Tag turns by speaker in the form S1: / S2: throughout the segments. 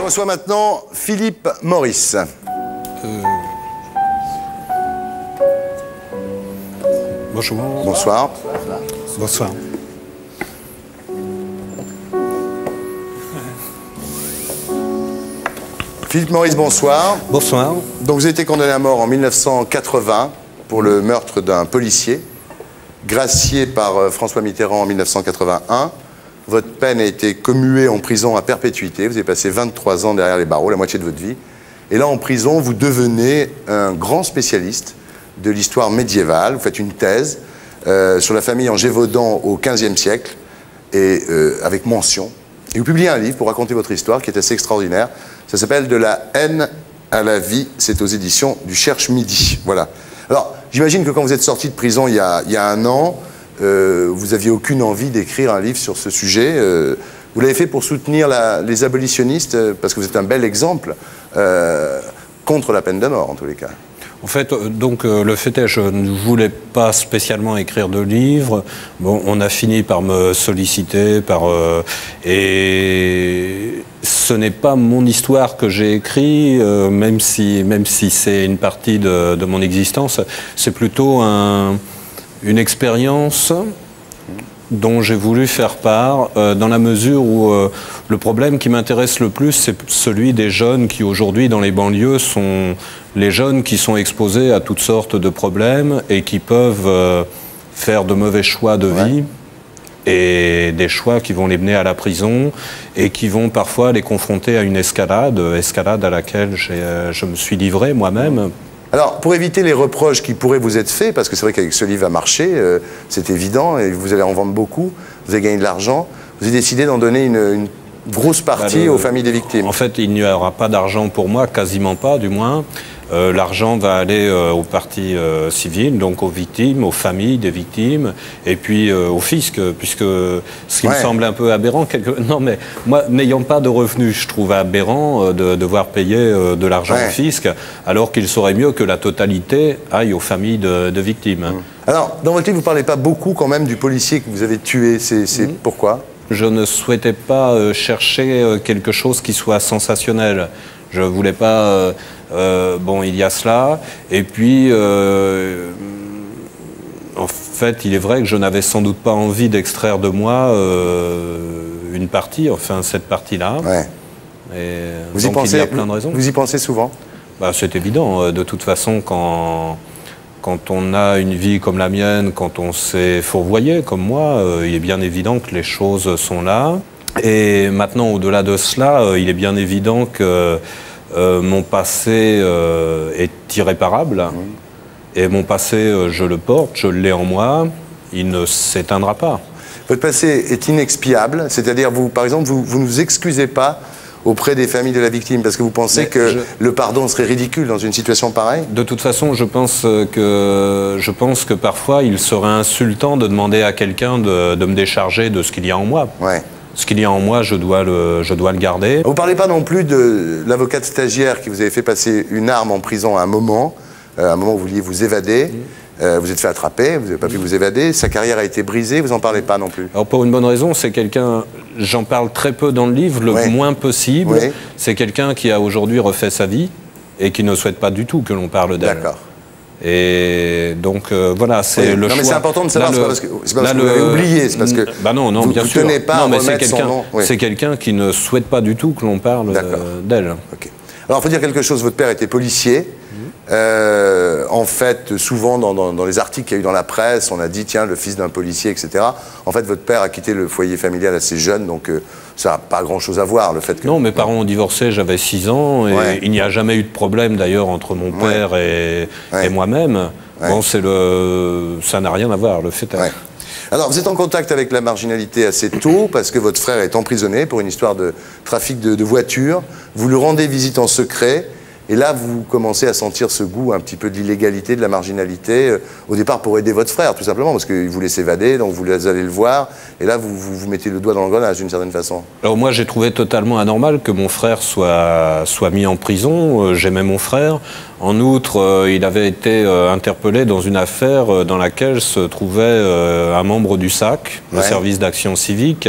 S1: reçoit maintenant Philippe Maurice.
S2: Bonjour.
S1: Bonsoir.
S2: Bonsoir.
S1: Philippe Maurice, bonsoir.
S2: Bonsoir.
S1: Donc vous avez été condamné à mort en 1980 pour le meurtre d'un policier, gracié par François Mitterrand en 1981. Votre peine a été commuée en prison à perpétuité. Vous avez passé 23 ans derrière les barreaux, la moitié de votre vie. Et là, en prison, vous devenez un grand spécialiste de l'histoire médiévale. Vous faites une thèse sur la famille en Gévaudan au XVe siècle, et avec mention. Et vous publiez un livre pour raconter votre histoire qui est assez extraordinaire. Ça s'appelle « De la haine à la vie ». C'est aux éditions du Cherche Midi. Voilà. Alors, j'imagine que quand vous êtes sorti de prison il y a un an, vous n'aviez aucune envie d'écrire un livre sur ce sujet. Vous l'avez fait pour soutenir les abolitionnistes, parce que vous êtes un bel exemple contre la peine de mort, en tous les cas.
S2: En fait, donc, le fait est, je ne voulais pas spécialement écrire de livre. Bon, on a fini par me solliciter, et ce n'est pas mon histoire que j'ai écrite, même si c'est une partie de mon existence. C'est plutôt une expérience dont j'ai voulu faire part, dans la mesure où le problème qui m'intéresse le plus, c'est celui des jeunes qui aujourd'hui dans les banlieues sont les jeunes qui sont exposés à toutes sortes de problèmes et qui peuvent faire de mauvais choix de vie, et des choix qui vont les mener à la prison et qui vont parfois les confronter à une escalade à laquelle je me suis livré moi-même.
S1: Alors, pour éviter les reproches qui pourraient vous être faits, parce que c'est vrai qu'avec ce livre à marcher, c'est évident, et vous allez en vendre beaucoup, vous allez gagner de l'argent, vous avez décidé d'en donner une grosse partie aux familles des victimes.
S2: En fait, il n'y aura pas d'argent pour moi, quasiment pas du moins. L'argent va aller aux parties civiles, donc aux victimes, aux familles des victimes, et puis au fisc, puisque ce qui me semble un peu aberrant, non mais moi, n'ayant pas de revenus, je trouve aberrant de devoir payer de l'argent au fisc, alors qu'il serait mieux que la totalité aille aux familles de victimes.
S1: Alors, dans votre livre, vous ne parlez pas beaucoup quand même du policier que vous avez tué, c'est pourquoi ?
S2: Je ne souhaitais pas chercher quelque chose qui soit sensationnel. Je ne voulais pas... bon, il y a cela. Et puis, en fait, il est vrai que je n'avais sans doute pas envie d'extraire de moi une partie, enfin cette partie-là. Et
S1: vous
S2: donc,
S1: y pensez,
S2: il y a plein de raisons.
S1: Vous y pensez souvent ?
S2: Bah, c'est évident. De toute façon, quand on a une vie comme la mienne, quand on s'est fourvoyé comme moi, il est bien évident que les choses sont là. Et maintenant, au-delà de cela, il est bien évident que mon passé est irréparable. Et mon passé, je le porte, je l'ai en moi, il ne s'éteindra pas.
S1: Votre passé est inexpiable, c'est-à-dire, vous, par exemple, vous ne vous excusez pas auprès des familles de la victime, parce que vous pensez que le pardon serait ridicule dans une situation pareille ?
S2: De toute façon, je pense que parfois, il serait insultant de demander à quelqu'un de me décharger de ce qu'il y a en moi. Ce qu'il y a en moi, je dois le garder.
S1: Vous ne parlez pas non plus de l'avocate stagiaire qui vous avait fait passer une arme en prison à un moment où vous vouliez vous évader. Vous êtes fait attraper, vous n'avez pas pu vous évader, sa carrière a été brisée, vous n'en parlez pas non plus.
S2: Alors pour une bonne raison, c'est quelqu'un, j'en parle très peu dans le livre, le moins possible. C'est quelqu'un qui a aujourd'hui refait sa vie et qui ne souhaite pas du tout que l'on parle d'elle. D'accord. Et donc voilà, c'est le choix.
S1: Non mais c'est important de savoir, c'est pas parce que vous l'avez oublié, c'est parce que
S2: non, bien sûr.
S1: Tenez pas à remettre son nom.
S2: C'est quelqu'un qui ne souhaite pas du tout que l'on parle d'elle.
S1: Alors il faut dire quelque chose, votre père était policier. En fait, souvent dans les articles qu'il y a eu dans la presse, on a dit tiens, le fils d'un policier, etc. En fait, votre père a quitté le foyer familial assez jeune, donc ça n'a pas grand-chose à voir, le fait que...
S2: Non, mes parents ont divorcé, j'avais 6 ans, et il n'y a jamais eu de problème d'ailleurs entre mon père et moi-même. Bon, ça n'a rien à voir, le fait est...
S1: Alors, vous êtes en contact avec la marginalité assez tôt, parce que votre frère est emprisonné pour une histoire de trafic de voitures. Vous lui rendez visite en secret. Et là, vous commencez à sentir ce goût un petit peu de l'illégalité, de la marginalité, au départ pour aider votre frère, tout simplement, parce qu'il voulait s'évader, donc vous allez le voir, et là, vous mettez le doigt dans l'engrenage, d'une certaine façon.
S2: Alors moi, j'ai trouvé totalement anormal que mon frère soit mis en prison. J'aimais mon frère. En outre, il avait été interpellé dans une affaire dans laquelle se trouvait un membre du SAC, le service d'action civique.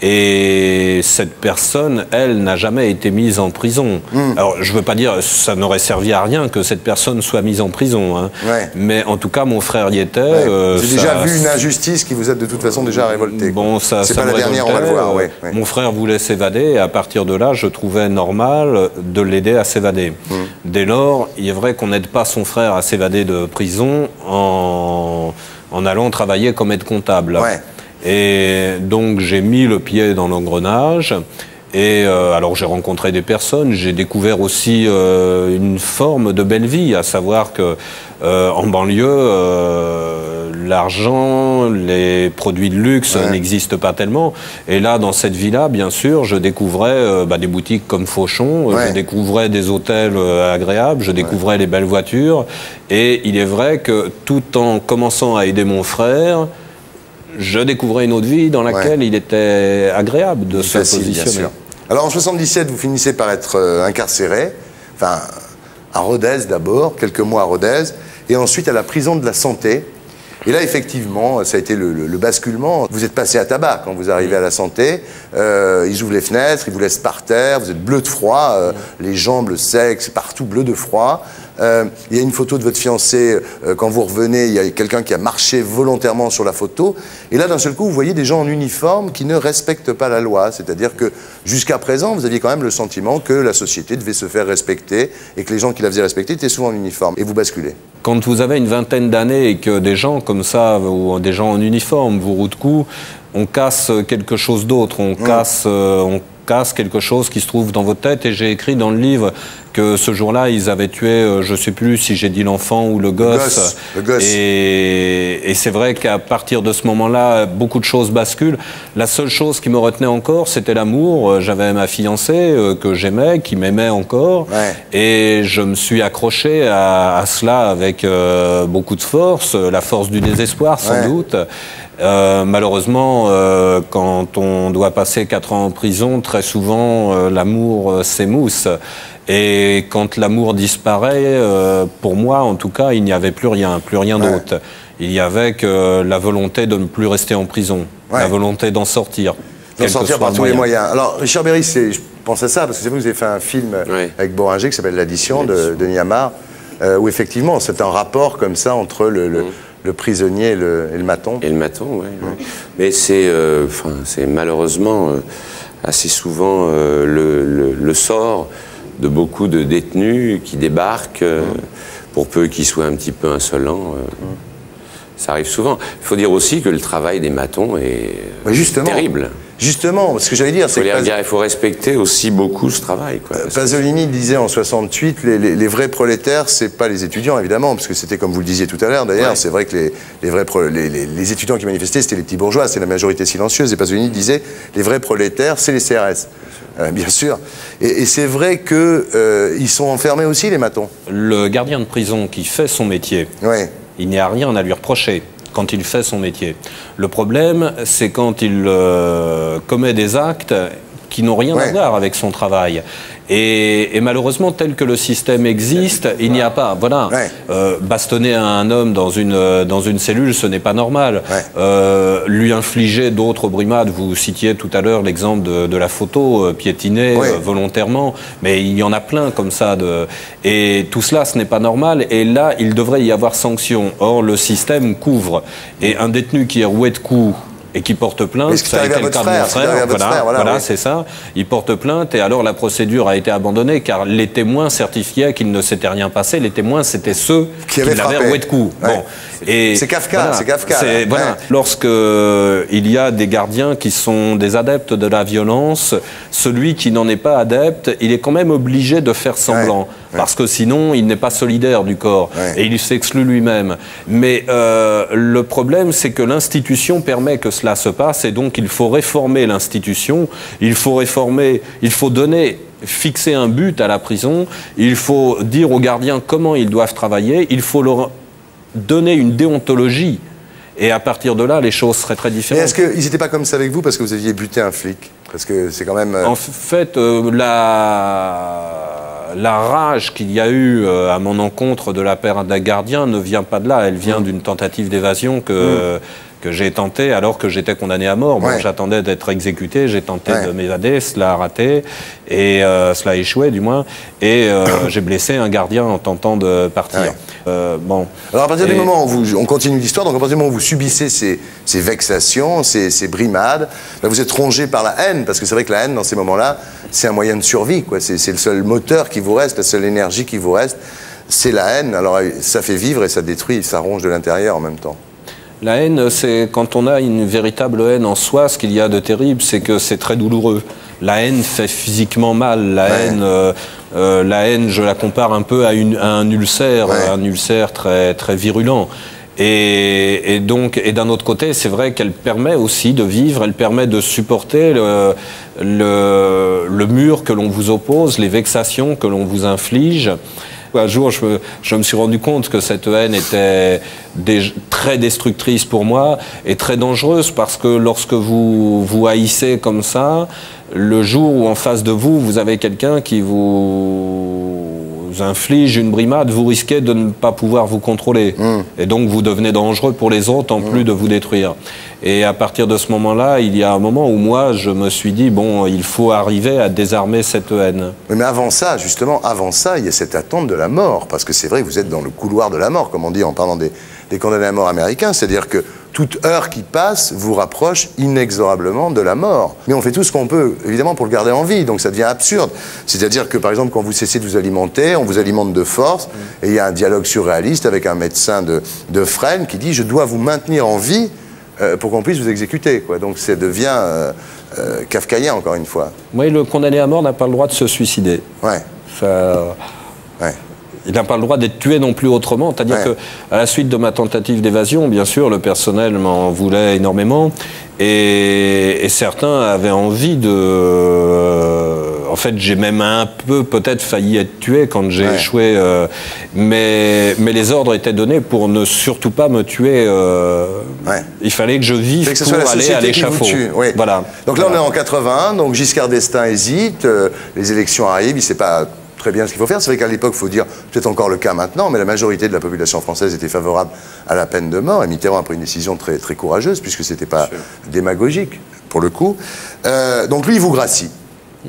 S2: Et cette personne, elle, n'a jamais été mise en prison. Alors, je ne veux pas dire, ça n'aurait servi à rien que cette personne soit mise en prison. Hein. Mais en tout cas, mon frère y était.
S1: J'ai déjà vu une injustice qui vous a de toute façon déjà révolté.
S2: Bon,
S1: c'est pas la dernière, on va le voir.
S2: Mon frère voulait s'évader et à partir de là, je trouvais normal de l'aider à s'évader. Dès lors, il est vrai qu'on n'aide pas son frère à s'évader de prison en allant travailler comme aide-comptable. Et donc j'ai mis le pied dans l'engrenage et alors j'ai rencontré des personnes, j'ai découvert aussi une forme de belle vie, à savoir que en banlieue, l'argent, les produits de luxe n'existent pas tellement. Et là, dans cette vie-là, bien sûr, je découvrais des boutiques comme Fauchon, je découvrais des hôtels agréables, je découvrais les belles voitures. Et il est vrai que tout en commençant à aider mon frère, je découvrais une autre vie dans laquelle il était agréable de se positionner.
S1: Alors en 77, vous finissez par être incarcéré, enfin à Rodez d'abord, quelques mois à Rodez, et ensuite à la prison de la Santé. Et là, effectivement, ça a été le basculement. Vous êtes passé à tabac quand vous arrivez à la Santé. Ils ouvrent les fenêtres, ils vous laissent par terre, vous êtes bleu de froid, les jambes, le sexe, partout bleu de froid. Il y a une photo de votre fiancé, quand vous revenez, il y a quelqu'un qui a marché volontairement sur la photo. Et là, d'un seul coup, vous voyez des gens en uniforme qui ne respectent pas la loi. C'est-à-dire que jusqu'à présent, vous aviez quand même le sentiment que la société devait se faire respecter et que les gens qui la faisaient respecter étaient souvent en uniforme. Et vous basculez.
S2: Quand vous avez une vingtaine d'années et que des gens comme ça, ou des gens en uniforme, vous rouent de coups, on casse quelque chose d'autre, on casse quelque chose qui se trouve dans votre tête. Et j'ai écrit dans le livre que ce jour-là, ils avaient tué, je ne sais plus si j'ai dit l'enfant ou le gosse.
S1: Le gosse.
S2: Et c'est vrai qu'à partir de ce moment-là, beaucoup de choses basculent. La seule chose qui me retenait encore, c'était l'amour. J'avais ma fiancée que j'aimais, qui m'aimait encore. Et je me suis accroché à cela avec beaucoup de force, la force du désespoir sans doute. Malheureusement, quand on doit passer 4 ans en prison, très souvent, l'amour s'émousse. Et quand l'amour disparaît, pour moi, en tout cas, il n'y avait plus rien d'autre. Il y avait que la volonté de ne plus rester en prison, la volonté d'en sortir.
S1: D'en sortir par tous les moyens. Alors, Richard Berry, je pense à ça, parce que c'est vous avez fait un film avec Boringer qui s'appelle L'Addition, de Denis Amar, où effectivement, c'est un rapport comme ça entre le prisonnier et le maton.
S3: Et le maton, oui. Mais c'est malheureusement assez souvent le sort de beaucoup de détenus qui débarquent, pour peu qu'ils soient un petit peu insolents. Ça arrive souvent. Il faut dire aussi que le travail des matons est terrible.
S1: Justement, ce que j'allais dire, c'est
S3: il faut respecter aussi beaucoup ce travail.
S1: Pasolini disait en 68, les vrais prolétaires, c'est pas les étudiants, évidemment, parce que c'était comme vous le disiez tout à l'heure, d'ailleurs, c'est vrai que les étudiants qui manifestaient, c'était les petits bourgeois, c'est la majorité silencieuse, et Pasolini disait, les vrais prolétaires, c'est les CRS. Bien sûr. Et c'est vrai qu'ils sont enfermés aussi, les matons.
S2: Le gardien de prison qui fait son métier, il n'y a rien à lui reprocher quand il fait son métier. Le problème, c'est quand il commet des actes qui n'ont rien à voir avec son travail. Et malheureusement, tel que le système existe, il n'y a pas. Voilà. Bastonner un homme dans une cellule, ce n'est pas normal. Lui infliger d'autres brimades, vous citiez tout à l'heure l'exemple de la photo piétinée volontairement, mais il y en a plein comme ça. Et tout cela, ce n'est pas normal. Et là, il devrait y avoir sanction. Or, le système couvre. Et un détenu qui est roué de coups et qui porte plainte, ça a été le cas de mon frère, voilà, c'est ça, il porte plainte et alors la procédure a été abandonnée car les témoins certifiaient qu'il ne s'était rien passé, les témoins c'était ceux qui l'avaient roué de coups.
S1: C'est Kafka, c'est Kafka.
S2: Lorsque il y a des gardiens qui sont des adeptes de la violence, celui qui n'en est pas adepte, il est quand même obligé de faire semblant. Parce que sinon, il n'est pas solidaire du corps et il s'exclut lui-même. Mais le problème, c'est que l'institution permet que cela se passe et donc il faut réformer l'institution, il faut fixer un but à la prison, il faut dire aux gardiens comment ils doivent travailler, il faut leur donner une déontologie. Et à partir de là, les choses seraient très différentes.
S1: Mais est-ce qu'ils n'étaient pas comme ça avec vous parce que vous aviez buté un flic? Parce que c'est quand même...
S2: En fait, la rage qu'il y a eu à mon encontre de la part d'un gardien ne vient pas de là. Elle vient d'une tentative d'évasion que j'ai tenté, alors que j'étais condamné à mort. Bon, j'attendais d'être exécuté, j'ai tenté de m'évader, cela a raté, et cela a échoué du moins, et j'ai blessé un gardien en tentant de partir. Bon.
S1: Alors à partir du moment où on continue l'histoire, donc à partir du moment où vous subissez ces vexations, ces brimades, là, vous êtes rongé par la haine, parce que c'est vrai que la haine, dans ces moments-là, c'est un moyen de survie, quoi. C'est le seul moteur qui vous reste, la seule énergie qui vous reste, c'est la haine. Alors ça fait vivre et ça détruit, ça ronge de l'intérieur en même temps.
S2: La haine, c'est quand on a une véritable haine en soi, ce qu'il y a de terrible, c'est que c'est très douloureux. La haine fait physiquement mal. La haine, je la compare un peu à un ulcère, très, très virulent. Et d'un autre côté, c'est vrai qu'elle permet aussi de vivre, elle permet de supporter le mur que l'on vous oppose, les vexations que l'on vous inflige. Un jour, je me suis rendu compte que cette haine était très destructrice pour moi et très dangereuse, parce que lorsque vous haïssez comme ça, le jour où en face de vous, vous avez quelqu'un qui vous inflige une brimade, vous risquez de ne pas pouvoir vous contrôler. Et donc vous devenez dangereux pour les autres en plus de vous détruire. Et à partir de ce moment-là, il y a un moment où moi, je me suis dit, bon, il faut arriver à désarmer cette haine.
S1: Mais avant ça, justement, il y a cette attente de la mort. Parce que c'est vrai que vous êtes dans le couloir de la mort, comme on dit en parlant des condamnés à mort américains. C'est-à-dire que toute heure qui passe vous rapproche inexorablement de la mort. Mais on fait tout ce qu'on peut, évidemment, pour le garder en vie. Donc ça devient absurde. C'est-à-dire que, par exemple, quand vous cessez de vous alimenter, on vous alimente de force. Et il y a un dialogue surréaliste avec un médecin de Fresnes qui dit « Je dois vous maintenir en vie pour qu'on puisse vous exécuter ». Quoi. Donc ça devient kafkaïen, encore une fois.
S2: Oui, le condamné à mort n'a pas le droit de se suicider. Il n'a pas le droit d'être tué non plus autrement. C'est-à-dire que, à la suite de ma tentative d'évasion, bien sûr, le personnel m'en voulait énormément. Et certains avaient envie de... En fait, j'ai même un peu peut-être failli être tué quand j'ai échoué. Mais les ordres étaient donnés pour ne surtout pas me tuer. Il fallait que je vive pour aller à l'échafaud. Voilà.
S1: Donc là, on est en 81, donc Giscard d'Estaing hésite, les élections arrivent, il ne sait pas très bien ce qu'il faut faire. C'est vrai qu'à l'époque, il faut dire, peut-être encore le cas maintenant, mais la majorité de la population française était favorable à la peine de mort. Et Mitterrand a pris une décision très, très courageuse, puisque ce n'était pas démagogique, pour le coup. Donc lui, il vous gracie.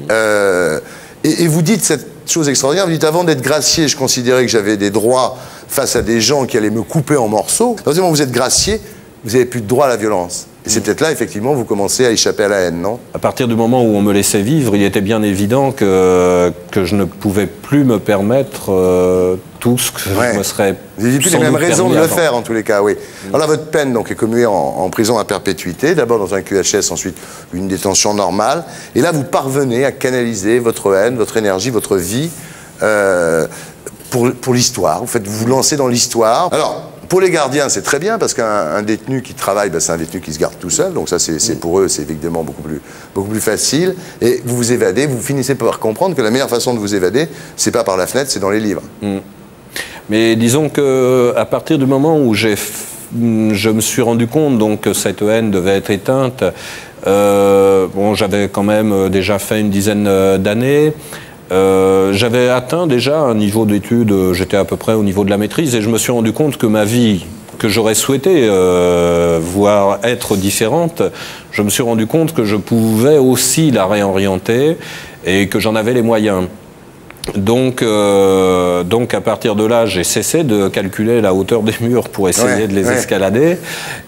S1: Et vous dites cette chose extraordinaire, vous dites, avant d'être gracié, je considérais que j'avais des droits face à des gens qui allaient me couper en morceaux. Dans le moment où vous êtes gracié, vous n'avez plus de droit à la violence. Et c'est peut-être là, effectivement, vous commencez à échapper à la haine, non?
S2: À partir du moment où on me laissait vivre, il était bien évident que je ne pouvais plus me permettre tout ce que je me serais...
S1: Vous n'avez plus les mêmes raisons de le faire, en tous les cas, oui. Alors là, votre peine donc, est commuée en prison à perpétuité, d'abord dans un QHS, ensuite une détention normale. Et là, vous parvenez à canaliser votre haine, votre énergie, votre vie pour l'histoire. Vous vous lancez dans l'histoire. Alors, pour les gardiens, c'est très bien, parce qu'un détenu qui travaille, c'est un détenu qui se garde tout seul, donc ça, c'est pour eux, c'est évidemment beaucoup plus facile. Et vous vous évadez, vous finissez par comprendre que la meilleure façon de vous évader, c'est pas par la fenêtre, c'est dans les livres.
S2: Mais disons qu'à partir du moment où je me suis rendu compte donc, que cette haine devait être éteinte, bon, j'avais quand même déjà fait une dizaine d'années. J'avais atteint déjà un niveau d'études, j'étais à peu près au niveau de la maîtrise, et je me suis rendu compte que ma vie, que j'aurais souhaité voir être différente, je me suis rendu compte que je pouvais aussi la réorienter et que j'en avais les moyens. Donc à partir de là, j'ai cessé de calculer la hauteur des murs pour essayer de les escalader,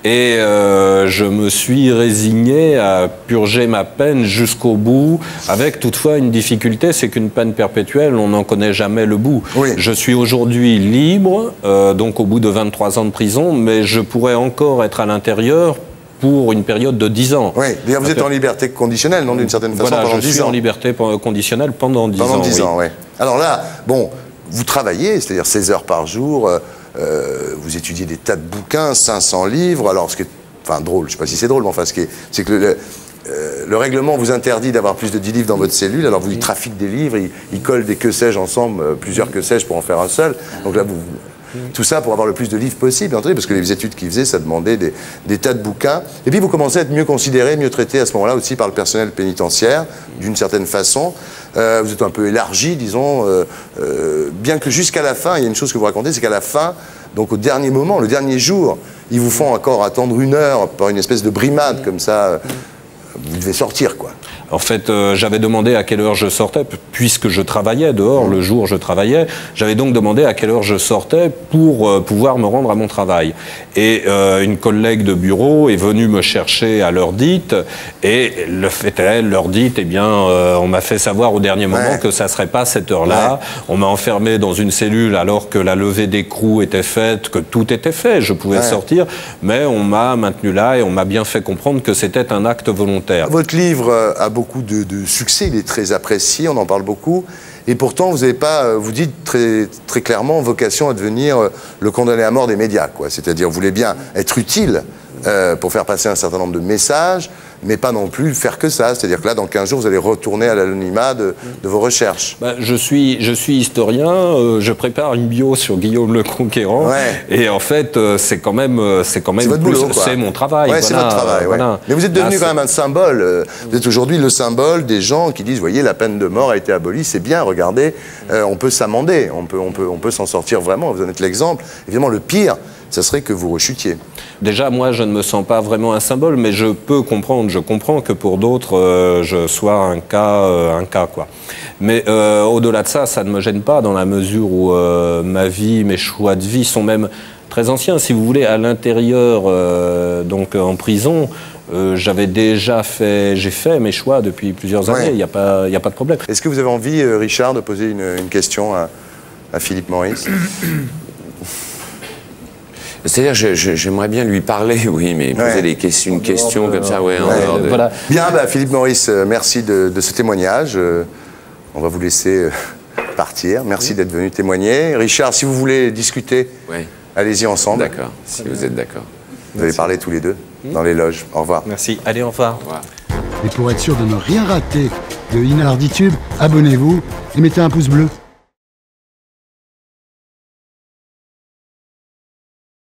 S2: et je me suis résigné à purger ma peine jusqu'au bout, avec toutefois une difficulté, c'est qu'une peine perpétuelle, on n'en connaît jamais le bout. Je suis aujourd'hui libre, donc au bout de 23 ans de prison, mais je pourrais encore être à l'intérieur pour une période de 10 ans.
S1: Oui, d'ailleurs vous êtes en liberté conditionnelle, non, d'une certaine façon, pendant 10 ans.
S2: Je suis en liberté conditionnelle pendant 10 ans.
S1: Pendant 10 ans, oui. Alors là, bon, vous travaillez, c'est-à-dire 16 heures par jour, vous étudiez des tas de bouquins, 500 livres, alors ce qui est, enfin drôle, je ne sais pas si c'est drôle, mais enfin c'est que le règlement vous interdit d'avoir plus de 10 livres dans votre cellule, alors vous y trafiquez des livres, ils collent des que sais-je ensemble, plusieurs que sais-je pour en faire un seul, donc là vous... Tout ça pour avoir le plus de livres possible, parce que les études qu'ils faisaient, ça demandait des tas de bouquins. Et puis vous commencez à être mieux considéré, mieux traité à ce moment-là aussi par le personnel pénitentiaire, d'une certaine façon. Vous êtes un peu élargi, disons, bien que jusqu'à la fin, il y a une chose que vous racontez, c'est qu'à la fin, donc au dernier moment, le dernier jour, ils vous font encore attendre 1 heure par une espèce de brimade comme ça. Vous devez sortir, quoi.
S2: En fait, j'avais demandé à quelle heure je sortais, puisque je travaillais dehors, le jour je travaillais. J'avais donc demandé à quelle heure je sortais pour pouvoir me rendre à mon travail. Et une collègue de bureau est venue me chercher à l'heure dite. Et le fait est, l'heure dite, eh bien, on m'a fait savoir au dernier moment que ça ne serait pas cette heure-là. On m'a enfermé dans une cellule alors que la levée d'écrou était faite, que tout était fait. Je pouvais sortir, mais on m'a maintenu là et on m'a bien fait comprendre que c'était un acte volontaire.
S1: Votre livre a beaucoup de succès, il est très apprécié, on en parle beaucoup. Et pourtant, vous n'avez pas, vous dites très clairement, vocation à devenir le condamné à mort des médias, quoi. C'est-à-dire, vous voulez bien être utile pour faire passer un certain nombre de messages, mais pas non plus faire que ça. C'est-à-dire que là, dans 15 jours, vous allez retourner à l'anonymat de vos recherches.
S2: Je suis historien, je prépare une bio sur Guillaume le Conquérant, et en fait, c'est quand même
S1: votre boulot, quoi.
S2: C'est mon travail.
S1: Ouais, c'est votre travail. Voilà. Mais vous êtes devenu quand même un symbole. Vous êtes aujourd'hui le symbole des gens qui disent, voyez, la peine de mort a été abolie, c'est bien, regardez, on peut s'amender, on peut s'en sortir vraiment. Vous en êtes l'exemple. Évidemment, le pire, ça serait que vous rechutiez.
S2: Déjà, moi, je ne me sens pas vraiment un symbole, mais je peux comprendre, je comprends que pour d'autres, je sois un cas, quoi. Mais au-delà de ça, ça ne me gêne pas dans la mesure où ma vie, mes choix de vie sont même très anciens. Si vous voulez, à l'intérieur, donc en prison, j'avais déjà j'ai fait mes choix depuis plusieurs années, il n'y a pas de problème.
S1: Est-ce que vous avez envie, Richard, de poser une question à Philippe Maurice?
S3: C'est-à-dire, j'aimerais bien lui parler, oui, mais poser une question comme ça,
S2: voilà.
S1: Bien, Philippe Maurice, merci de ce témoignage. On va vous laisser partir. Merci d'être venu témoigner. Richard, si vous voulez discuter, allez-y ensemble.
S3: D'accord, si vous êtes d'accord.
S1: Vous allez parler tous les deux dans les loges. Au revoir.
S2: Merci. Allez, au revoir.
S3: Au revoir.
S4: Et pour être sûr de ne rien rater de Inarditube, abonnez-vous et mettez un pouce bleu.